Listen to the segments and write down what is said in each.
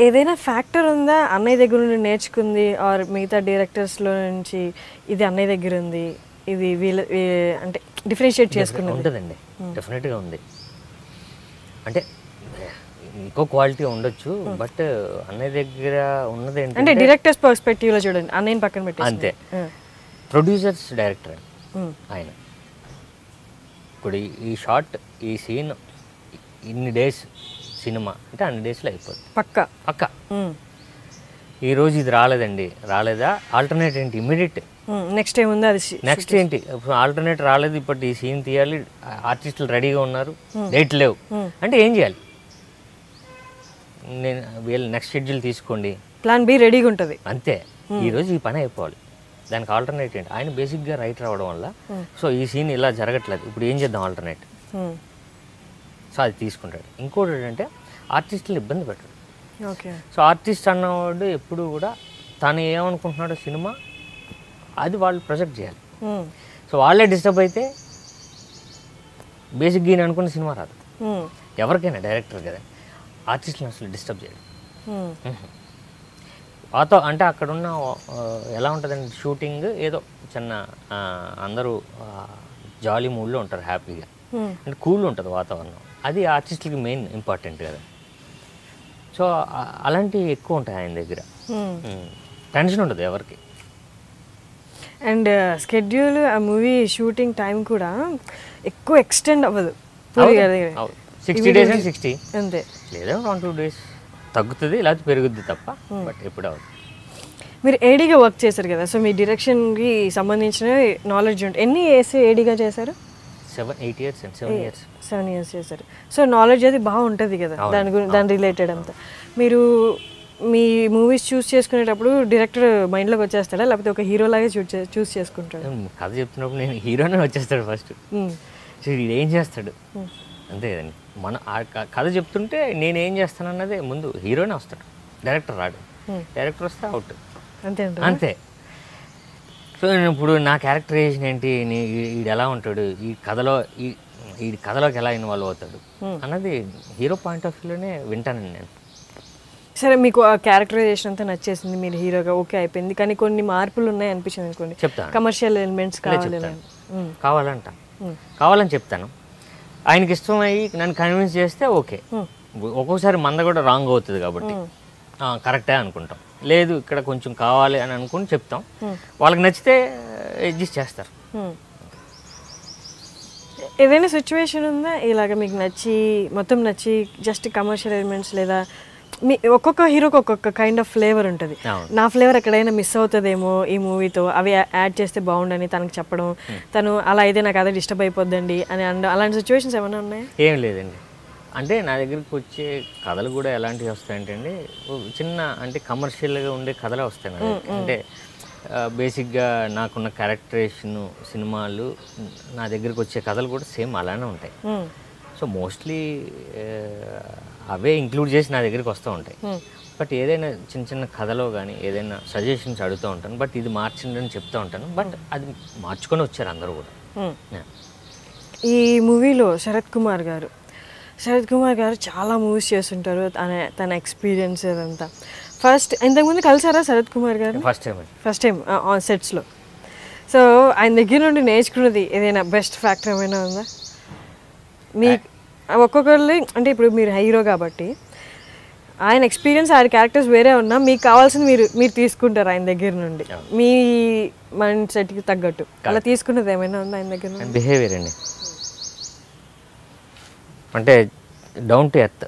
ఏదైనా ఫ్యాక్టర్ ఉందా అన్నయ్య దగ్గర నుండి నేర్చుకుంది ఆర్ మిగతా డైరెక్టర్స్లో నుంచి ఇది అన్నయ్య దగ్గర ఉంది ఇది వీళ్ళ అంటే డిఫరెన్షియేట్ చేసుకుని ఉంటుందండి? డెఫినెట్గా ఉంది. అంటే ఇంకో క్వాలిటీ ఉండొచ్చు, బట్ అన్నయ్య దగ్గర ఉన్నది అంటే డైరెక్టర్స్ పర్స్పెక్టివ్లో చూడండి, అన్నయ్యని పక్కన పెట్టి అంతే. ప్రొడ్యూసర్స్ డైరెక్టర్ ఆయన ఇప్పుడు ఈ షార్ట్ ఈ సీన్ ఇన్ని డేస్ సినిమా అంటే అన్ని డేస్లో అయిపోతుంది పక్క. ఈరోజు ఇది రాలేదండి, రాలేదా ఆల్టర్నేట్ ఏంటి ఇమీడియట్ నెక్స్ట్ ఏముంది అది నెక్స్ట్ ఏంటి ఆల్టర్నేట్ రాలేదు, ఇప్పుడు ఈ సీన్ తీయాలి, ఆర్టిస్టులు రెడీగా ఉన్నారు, డేట్ లేవు అంటే ఏం చేయాలి? నేను వీళ్ళు నెక్స్ట్ షెడ్యూల్ తీసుకోండి, ప్లాన్ బి రెడీగా ఉంటుంది అంతే. ఈరోజు ఈ పని అయిపోవాలి, దానికి ఆల్టర్నేట్ ఏంటి? ఆయన బేసిక్గా రైటర్ అవ్వడం వల్ల సో ఈ సీన్ ఇలా జరగట్లేదు, ఇప్పుడు ఏం చేద్దాం ఆల్టర్నేట్, సో అది తీసుకుంటాడు. ఇంకోటి ఏంటంటే ఆర్టిస్టులు ఇబ్బంది పెట్టాడు. సో ఆర్టిస్ట్ అన్నవాడు ఎప్పుడు కూడా తను ఏమనుకుంటున్నాడో సినిమా అది వాళ్ళు ప్రొజెక్ట్ చేయాలి. సో వాళ్ళే డిస్టర్బ్ అయితే బేసిక్గా ఈయన అనుకున్న సినిమా రాదు. ఎవరికైనా డైరెక్టర్ కదా, ఆర్టిస్ట్ని అసలు డిస్టర్బ్ చేయడు. వాతో అంటే అక్కడున్న ఎలా ఉంటుందండి షూటింగ్, ఏదో చిన్న అందరూ జాలీ మూడ్లో ఉంటారు, హ్యాపీగా అంటే కూల్ ఉంటుంది వాతావరణం. అది ఆర్టిస్టులకి మెయిన్ ఇంపార్టెంట్ కదా. సో అలాంటివి ఎక్కువ ఉంటాయి ఆయన దగ్గర, టెన్షన్ ఉంటుంది ఎవరికి. అండ్ స్కెడ్యూల్ ఆ మూవీ షూటింగ్ టైం కూడా ఎక్కువ ఎక్స్టెండ్ అవ్వదు. 60 days and 60 అంతే, లేదా 1-2 days తగ్గుతుంది, లేకపోతే పెరుగుద్ది తప్ప, బట్ ఎప్పుడు అవుతుంది. మీరు ఏడీగా వర్క్ చేశారు కదా, సో మీ డైరెక్షన్కి సంబంధించిన నాలెడ్జ్ ఉంటుంది. ఎన్ని ఇయర్స్ ఏడీగా చేశారు? 7 years చేశారు. సో నాలెడ్జ్ అది బాగుంటుంది కదా దాని రిలేటెడ్ అంతా. మీరు మీ మూవీస్ చూస్ చేసుకునేటప్పుడు డైరెక్టర్ మైండ్లోకి వచ్చేస్తాడా, లేకపోతే ఒక హీరోలాగే చూస్ చేసుకుంటాడు? కథ చెప్తున్నప్పుడు నేను హీరోనే వచ్చేస్తాడు ఫస్ట్. సో ఇది ఏం చేస్తాడు అంతే కదండి. మన కథ చెప్తుంటే నేను ఏం చేస్తాను అన్నదే ముందు హీరోనే వస్తాడు, డైరెక్టర్ రాడు. డైరెక్టర్ వస్తే అవుట్ అంతే. సో నేను ఇప్పుడు నా క్యారెక్టరైజేషన్ ఏంటి, ఈడు ఎలా ఉంటాడు, ఈ కథలోకి ఎలా ఇన్వాల్వ్ అవుతాడు అన్నది హీరో పాయింట్ ఆఫ్ వ్యూలోనే వింటానండి నేను. సరే, మీకు ఆ క్యారెక్టరైజేషన్ అంతా నచ్చేసింది, మీరు హీరోగా ఓకే అయిపోయింది, కానీ కొన్ని మార్పులు ఉన్నాయి అనిపించింది అనుకోండి, చెప్తాను. కమర్షియల్ ఎలిమెంట్స్ కావాలని చెప్తాను. ఆయనకి ఇష్టమయ్యి నన్ను కన్విన్స్ చేస్తే ఓకే. ఒక్కొక్కసారి మంద కూడా రాంగ్ అవుతుంది కాబట్టి కరెక్టే అనుకుంటాం, లేదు ఇక్కడ కొంచెం కావాలి అని అనుకుని చెప్తాం. వాళ్ళకి నచ్చితే అడ్జస్ట్ చేస్తారు. ఏదైనా సిచ్యువేషన్ ఉందా ఇలాగ మీకు మొత్తం నచ్చి జస్ట్ కమర్షియల్ ఎలిమెంట్స్, లేదా మీ ఒక్కొక్క హీరోకి ఒక్కొక్క కైండ్ ఆఫ్ ఫ్లేవర్ ఉంటుంది, నా ఫ్లేవర్ ఎక్కడైనా మిస్ అవుతుందేమో ఈ మూవీతో, అవి యాడ్ చేస్తే బాగుండని తనకు చెప్పడం, తను అలా అయితే నాకు అదే డిస్టర్బ్ అయిపోద్దండి అని అలాంటి సిచ్యువేషన్స్ ఏమైనా ఉన్నాయా? ఏం లేదండి. అంటే నా దగ్గరికి వచ్చే కథలు కూడా ఎలాంటివి వస్తాయంటే అండి, చిన్న అంటే కమర్షియల్గా ఉండే కథలే వస్తాయి నా దగ్గరికి. అంటే బేసిక్గా నాకున్న క్యారెక్టరేషన్ సినిమాలు నా దగ్గరికి వచ్చే కథలు కూడా సేమ్ అలానే ఉంటాయి. సో మోస్ట్లీ అవే ఇంక్లూడ్ చేసి నా దగ్గరికి వస్తూ ఉంటాయి. బట్ ఏదైనా చిన్న చిన్న కథలో కానీ ఏదైనా సజెషన్స్ అడుగుతూ ఉంటాను, బట్ ఇది మార్చండి అని చెప్తూ ఉంటాను, బట్ అది మార్చుకొని వచ్చారు అందరూ కూడా. ఈ మూవీలో శరత్ కుమార్ గారు చాలా మూవీస్ చేస్తుంటారు, తన ఎక్స్పీరియన్స్ అదంతా. ఫస్ట్ ఇంతకుముందు కలిసారా శరత్ కుమార్ గారు? ఫస్ట్ టైం ఆన్ సెట్స్లో. సో ఆయన దగ్గర నుండి నేర్చుకున్నది ఏదైనా బెస్ట్ ఫ్యాక్టర్ ఏమైనా ఉందా? మీ ఒక్కొక్కరు అంటే ఇప్పుడు మీరు హీరో కాబట్టి ఆయన ఎక్స్పీరియన్స్, ఆయన క్యారెక్టర్స్ వేరే ఉన్నా మీకు కావాల్సింది మీరు తీసుకుంటారు ఆయన దగ్గర నుండి, మీ మైండ్ సెట్కి తగ్గట్టు. అలా తీసుకున్నది ఏమైనా ఉందా ఆయన దగ్గర? బిహేవియర్ అండి, అంటే down to earth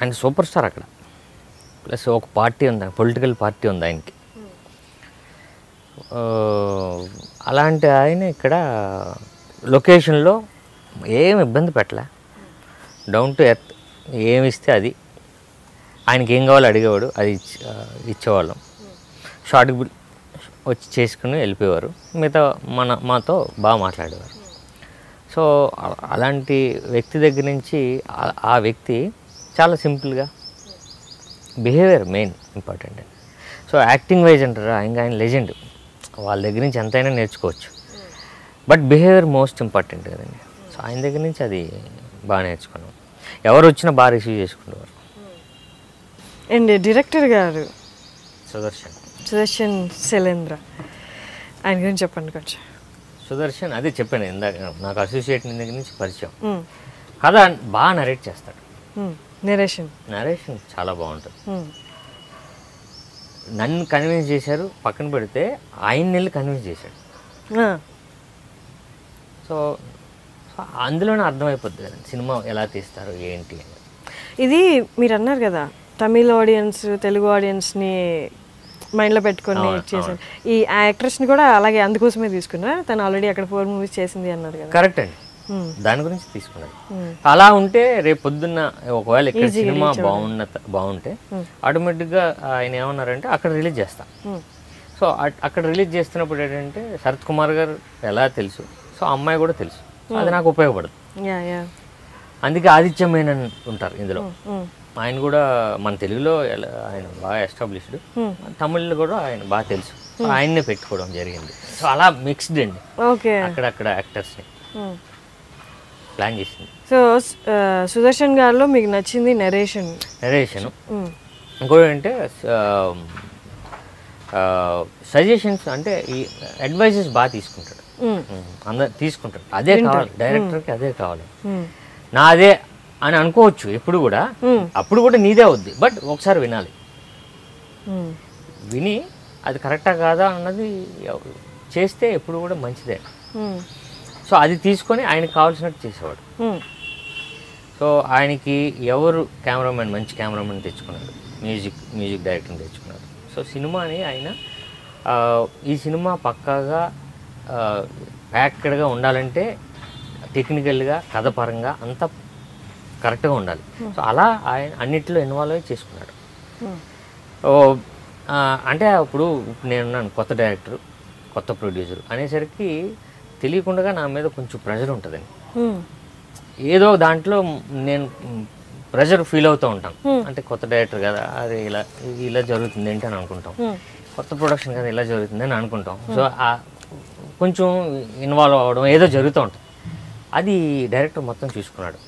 and super star అక్కడ. ప్లస్ ఒక పార్టీ ఉంది, పొలిటికల్ పార్టీ ఉంది ఆయనకి. అలాంటి ఆయన ఇక్కడ లొకేషన్లో ఏం ఇబ్బంది పెట్టలే, డౌన్ టు ఎర్త్. ఏమి ఇస్తే అది ఆయనకి ఏం కావాలో అడిగేవాడు, అది ఇచ్చేవాళ్ళం. షార్ట్కి వచ్చి చేసుకుని వెళ్ళిపోయేవారు, మిగతా మాతో బాగా మాట్లాడేవారు. సో అలాంటి వ్యక్తి దగ్గర నుంచి ఆ వ్యక్తి చాలా సింపుల్గా behaviour main important. So acting wise అంటారా, ఇంకా ఆయన లెజెండ్, వాళ్ళ దగ్గర నుంచి ఎంతైనా నేర్చుకోవచ్చు, బట్ బిహేవియర్ మోస్ట్ ఇంపార్టెంట్ కదండి. సో ఆయన దగ్గర నుంచి అది బాగా నేర్చుకున్నాం. ఎవరు వచ్చినా బాగా రిసీవ్ చేసుకునేవారు. అండ్ డైరెక్టర్ గారు సుదర్శన్ శైలేంద్ర, ఆయన గురించి చెప్పండి కొంచెం. సుదర్శన్ అదే చెప్పాను ఇందాక, నాకు అసోసియేట్ దగ్గర నుంచి పరిచయం. కథ బాగా నరేట్ చేస్తాడు. నరేషన్ చాలా బాగుంటుంది. నన్ను కన్విన్స్ చేశారు, పక్కన పెడితే ఆయన వెళ్ళి కన్విన్స్ చేశాడు. సో అందులోనే అర్థమైపోద్ది కదా సినిమా ఎలా తీస్తారు ఏంటి అని. ఇది మీరు అన్నారు కదా తమిళ ఆడియన్స్ తెలుగు ఆడియన్స్ని మైండ్లో పెట్టుకొని చేశారు. ఈ యాక్ట్రెస్ని కూడా అలాగే అందుకోసమే తీసుకున్నా, తను ఆల్రెడీ అక్కడ 4 మూవీస్ చేసింది అన్నారు కదా. కరెక్ట్ అండి, దాని గురించి తీసుకున్నది. అలా ఉంటే రేపు పొద్దున్న ఒకవేళ ఇక్కడ సినిమా బాగుంటే ఆటోమేటిక్గా ఆయన ఏమన్నారంటే అక్కడ రిలీజ్ చేస్తా. సో అక్కడ రిలీజ్ చేస్తున్నప్పుడు ఏంటంటే శరత్ కుమార్ గారు ఎలా తెలుసు, సో అమ్మాయి కూడా తెలుసు, అది నాకు ఉపయోగపడదు. అందుకే ఆదిత్య మేనన్ ఉంటారు ఇందులో, ఆయన కూడా మన తెలుగులో ఆయన బాగా ఎస్టాబ్లిష్డ్, తమిళ్లో కూడా ఆయన బాగా తెలుసు, ఆయన్నే పెట్టుకోవడం జరిగింది. సో అలా మిక్స్డ్ అండి, అక్కడక్కడ యాక్టర్స్ని ప్లాన్ చేసింది. సో సుదర్శన్ గారిలో మీకు నచ్చింది నరేషన్. ఇంకోటి అంటే సజెషన్స్, అంటే ఈ అడ్వైజెస్ బాగా తీసుకుంటాడు, అందరు తీసుకుంటాడు. అదే కావాలి డైరెక్టర్కి, అదే కావాలి. నా అదే అని అనుకోవచ్చు ఎప్పుడు కూడా, అప్పుడు కూడా నీదే అవుద్ది, బట్ ఒకసారి వినాలి. విని అది కరెక్టా కాదా అన్నది చేస్తే ఎప్పుడు కూడా మంచిదే. సో అది తీసుకొని ఆయనకి కావాల్సినట్టు చేసేవాడు. సో ఆయనకి ఎవరు కెమెరామెన్, మంచి కెమెరామెన్ తెచ్చుకున్నాడు, మ్యూజిక్ డైరెక్టర్ని తెచ్చుకున్నాడు. సో సినిమాని ఆయన ఈ సినిమా పక్కాగా ప్యాక్డ్గా ఉండాలంటే టెక్నికల్గా కథపరంగా అంతా కరెక్ట్గా ఉండాలి. సో అలా ఆయన అన్నిట్లో ఇన్వాల్వ్ అయ్యి చేసుకున్నాడు. అంటే అప్పుడు నేనున్నాను కొత్త డైరెక్టర్, కొత్త ప్రొడ్యూసర్ అనేసరికి తెలియకుండా నా మీద కొంచెం ప్రెషర్ ఉంటుందండి. ఏదో దాంట్లో నేను ప్రెషర్ ఫీల్ అవుతూ ఉంటాను. అంటే కొత్త డైరెక్టర్ కదా, అది ఇలా జరుగుతుంది ఏంటి అని అనుకుంటాం, కొత్త ప్రొడక్షన్ కదా ఇలా జరుగుతుంది అని అనుకుంటాం. సో కొంచెం ఇన్వాల్వ్ అవ్వడం ఏదో జరుగుతూ ఉంటుంది. అది డైరెక్టర్ మొత్తం చూసుకున్నాడు.